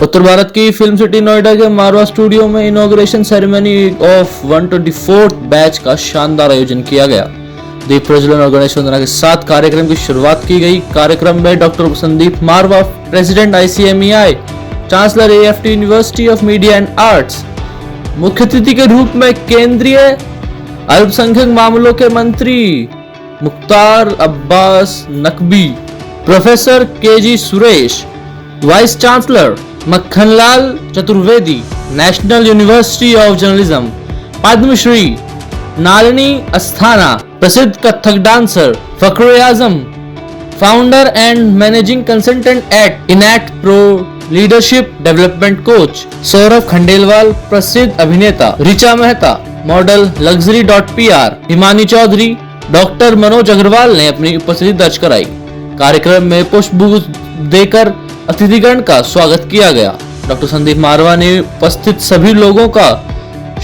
उत्तर भारत की film city Noida के मारवा studio में inauguration ceremony of 124th batch का शानदार आयोजन किया गया। दीप प्रज्वलन और गणेश वंदना के साथ कार्यक्रम की शुरुआत की गई। कार्यक्रम में doctor Sandeep Marwah, president ICMEI, chancellor AFT university of media and arts, मुख्य अतिथि के रूप में केंद्रीय अल्पसंख्यक मामलों के मंत्री Mukhtar Abbas Naqvi, professor KG Suresh, vice chancellor Makhanlal Chaturvedi, national university of journalism, Padmashri Nalini Asthana, प्रसिद्ध Kathak dancer Fakhre Azam, founder and managing consultant at Enact Pro, leadership development coach Saurabh Khandelwal, प्रसिद्ध अभिनेता Richa Mehta, model luxury.pr Himani Chaudhary, doctor Manoj Agarwal ने अपनी उपस्थिति दर्ज कराई। कार्यक्रम में पुष्पगुच्छ देकर अतिथिगण का स्वागत किया गया। डॉक्टर संदीप मारवा ने उपस्थित सभी लोगों का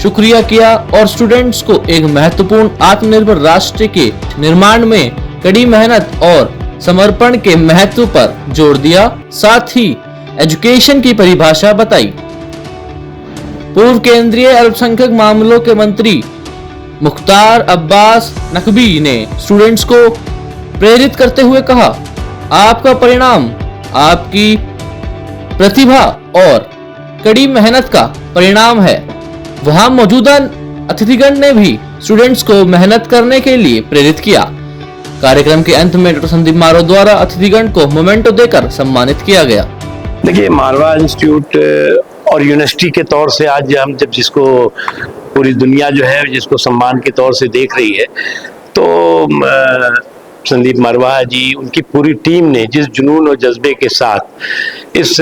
शुक्रिया किया और स्टूडेंट्स को एक महत्वपूर्ण आत्मनिर्भर राष्ट्र के निर्माण में कड़ी मेहनत और समर्पण के महत्व पर जोर दिया। साथ ही एजुकेशन की परिभाषा बताई। पूर्व केंद्रीय अल्पसंख्यक मामलों के मंत्री मुख्तार अब्बास नकवी ने स्टूडेंट्स को प्रेरित करते हुए कहा, आपका परिणाम आपकी प्रतिभा और कड़ी मेहनत का परिणाम है। वहां मौजूदा अतिथिगण ने भी स्टूडेंट्स को मेहनत करने के लिए प्रेरित किया। कार्यक्रम के अंत में डॉक्टर संदीप मारवा द्वारा अतिथिगण को मोमेंटो देकर सम्मानित किया गया। देखिए, मारवा इंस्टीट्यूट और यूनिवर्सिटी के तौर से आज हम जब जिसको पूरी दुनिया जो है जिसको सम्मान के तौर से देख रही है, तो संदीप मारवा जी, उनकी पूरी टीम ने जिस जुनून और जज्बे के साथ इस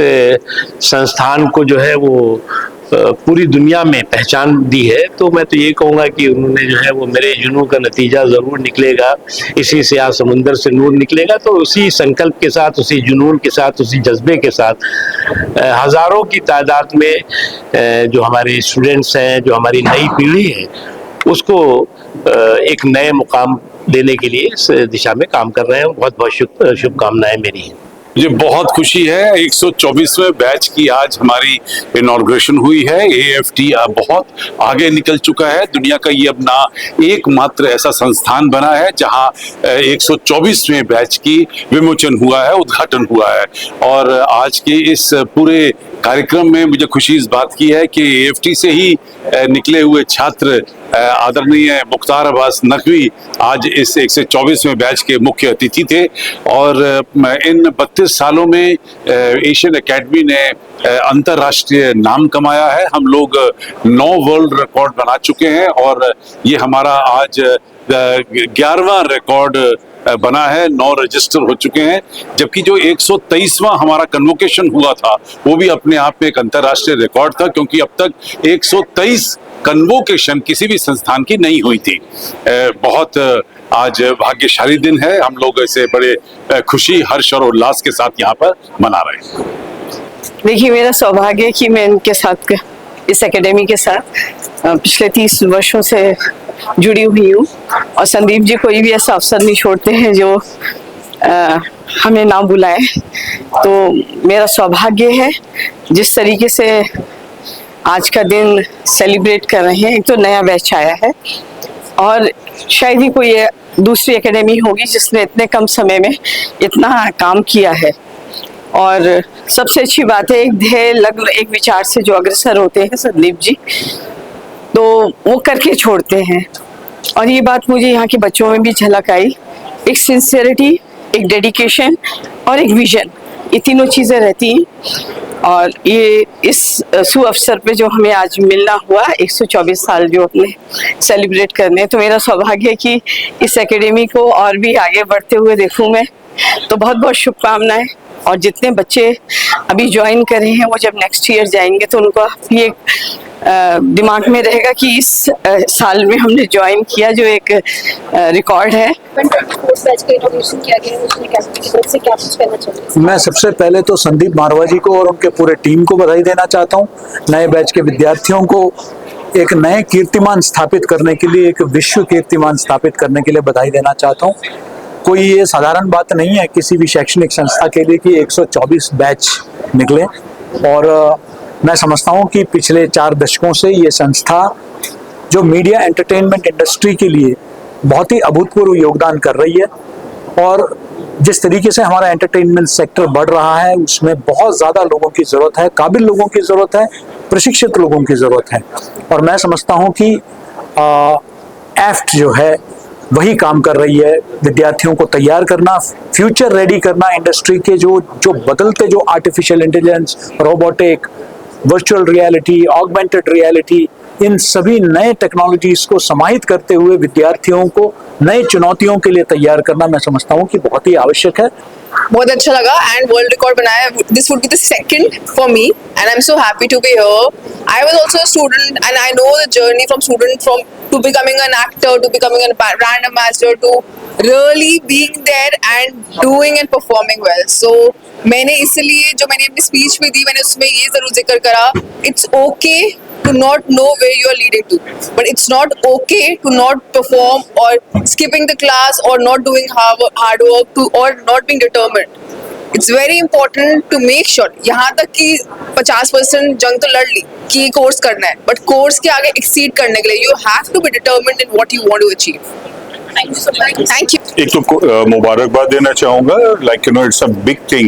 संस्थान को जो है वो पूरी दुनिया में पहचान दी है, तो मैं तो ये कहूँगा कि उन्होंने जो है वो मेरे जुनून का नतीजा ज़रूर निकलेगा। इसी से आज समुंदर से नूर निकलेगा। तो उसी संकल्प के साथ, उसी जुनून के साथ, उसी जज्बे के साथ हज़ारों की तादाद में जो हमारे स्टूडेंट्स हैं, जो हमारी नई पीढ़ी है, उसको एक नए मुकाम देने के लिए इस दिशा में काम कर रहे हैं। बहुत बहुत शुभकामनाएं मेरी हैं। मुझे बहुत खुशी है, 124वें बैच की आज हमारी इनॉग्रेशन हुई है। AFT बहुत आगे निकल चुका है। दुनिया का ये अपना एकमात्र ऐसा संस्थान बना है जहां 124वें बैच की विमोचन हुआ है, उद्घाटन हुआ है। और आज के इस पूरे कार्यक्रम में मुझे खुशी इस बात की है कि AFT से ही निकले हुए छात्र आदरणीय मुख्तार अब्बास नकवी आज इस 124वें बैच के मुख्य अतिथि थे। और इन 32 सालों में एशियन एकेडमी ने अंतर्राष्ट्रीय नाम कमाया है। हम लोग 9 वर्ल्ड रिकॉर्ड बना चुके हैं और ये हमारा आज 11वां रिकॉर्ड बना है। 9 रजिस्टर हो चुके हैं, जबकि जो 123वां हमारा कन्वोकेशन हुआ था वो भी अपने आप में एक अंतर्राष्ट्रीय रिकॉर्ड था, क्योंकि अब तक 123 कन्वोकेशन किसी भी संस्थान की नहीं हुई थी। बहुत आज भाग्यशाली दिन है। हम लोग इसे बड़े खुशी, हर्ष और उल्लास के साथ यहाँ पर मना रहे हैं। देखिए, मेरा सौभाग्य है कि मैं इनके साथ, इस एकेडमी के साथ पिछले 30 वर्षों से जुड़ी हुई हूँ। और संदीप जी कोई भी ऐसा अवसर नहीं छोड़ते हैं जो हमें ना बुलाए। तो मेरा सौभाग्य है जिस तरीके से आज का दिन सेलिब्रेट कर रहे हैं। एक तो नया बैच आया है और शायद ही कोई दूसरी एकेडमी होगी जिसने इतने कम समय में इतना काम किया है। और सबसे अच्छी बात है, एक ध्येय लग्न, एक विचार से जो अग्रसर होते हैं संदीप जी, तो वो करके छोड़ते हैं। और ये बात मुझे यहाँ के बच्चों में भी झलक आई। एक सिंसियरिटी, एक डेडिकेशन और एक विजन, ये तीनों चीज़ें रहती हैं। और ये इस सुअवसर पे जो हमें आज मिलना हुआ, 124 साल जो अपने सेलिब्रेट करने, तो मेरा सौभाग्य है कि इस एकेडमी को और भी आगे बढ़ते हुए देखूँ मैं। तो बहुत बहुत शुभकामनाएं। और जितने बच्चे अभी ज्वाइन कर रहे हैं वो जब नेक्स्ट ईयर जाएंगे तो उनको भी एक दिमाग में रहेगा कि इस साल में हमने ज्वाइन किया, जो एक रिकॉर्ड है। मैं सबसे पहले तो संदीप मारवा जी को और उनके पूरे टीम को बधाई देना चाहता हूँ। नए बैच के विद्यार्थियों को एक नए कीर्तिमान स्थापित करने के लिए, एक विश्व कीर्तिमान स्थापित करने के लिए बधाई देना चाहता हूँ। कोई ये साधारण बात नहीं है किसी भी शैक्षणिक संस्था के लिए कि 124 बैच निकले। और मैं समझता हूँ कि पिछले 4 दशकों से ये संस्था जो मीडिया एंटरटेनमेंट इंडस्ट्री के लिए बहुत ही अभूतपूर्व योगदान कर रही है, और जिस तरीके से हमारा एंटरटेनमेंट सेक्टर बढ़ रहा है उसमें बहुत ज़्यादा लोगों की ज़रूरत है, काबिल लोगों की ज़रूरत है, प्रशिक्षित लोगों की ज़रूरत है। और मैं समझता हूँ कि एफ्ट जो है वही काम कर रही है, विद्यार्थियों को तैयार करना, फ्यूचर रेडी करना, इंडस्ट्री के जो बदलते जो artificial intelligence, robotic, virtual reality, augmented reality, इन सभी नए टेक्नोलॉजीज को समाहित करते हुए विद्यार्थियों को नए चुनौतियों के लिए तैयार करना मैं समझता हूँ कि बहुत ही आवश्यक है। बहुत अच्छा लगा एंड वर्ल्ड रिकॉर्ड बनाया। This would be the second for me and I am so happy to be here. I was also a student and I know the journey from student from to becoming an actor to becoming an brand ambassador to really being there and doing and performing well. So मैंने इसलिए जो मैंने अपनी speech में दी मैंने उसमें ये जरूर जिक्र करा, it's okay to not know where you are leading to, but it's not okay to not perform or skipping the class or not doing hard work to or not being determined. It's very important to make sure यहाँ तक कि 50% जंग तो लड़ ली कि ये course करना है, but कोर्स के आगे एक्सीड करने के लिए you have to be determined in what you want to achieve. Thank you so much. Thank you. एक तो मुबारकबाद देना चाहूँगा, like you know it's a big thing.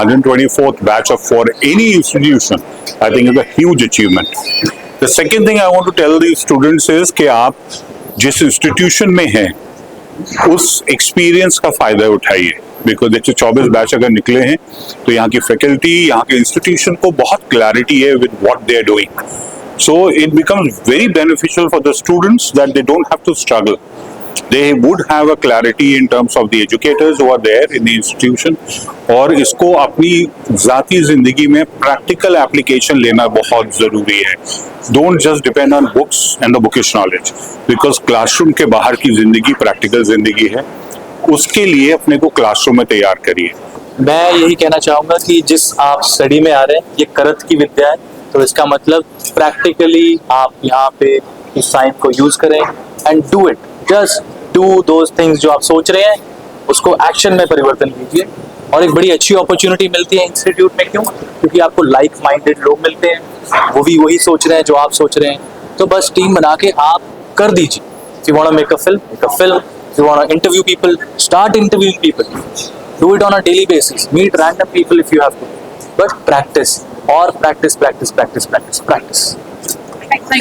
124th batch of for any institution, I think is a huge achievement. The second thing I want to tell the students is कि आप जिस institution में हैं उस experience का फायदा उठाइए, because देखिए 24 बैच अगर निकले हैं तो यहाँ की फैकल्टी, यहाँ के इंस्टीट्यूशन को बहुत क्लैरिटी है with what they are doing. So it becomes very beneficial for the students that they don't have to struggle. They would have a clarity in terms of the educators who are there in the institution, और इसको अपनी ज़ाती ज़िंदगी में practical application लेना बहुत ज़रूरी है. Don't just depend on books and the bookish knowledge, because classroom के बाहर की ज़िंदगी प्रैक्टिकल ज़िंदगी है. उसके लिए अपने को क्लासरूम में तैयार करिए. मैं यही कहना चाहूँगा कि जिस आप स्टडी में आ रहे हैं ये करत की विद्या है, तो इसका मतलब प्रैक्टिकली आप यहाँ पे इस साइंस को यूज करें and do it. Just do those things जो आप सोच रहे हैं उसको एक्शन में परिवर्तन कीजिए. और एक बड़ी अच्छी अपॉर्चुनिटी मिलती है इंस्टीट्यूट में. क्यों? क्योंकि आपको लाइक माइंडेड लोग मिलते हैं, वो भी वही सोच रहे हैं जो आप सोच रहे हैं. तो बस टीम बना के आप कर दीजिए. If you want to make a film, make a film. If you want to interview people, start interviewing people. Do it on a daily basis. Meet random people if you have to. But practice. Or practice, practice, practice, practice, practice.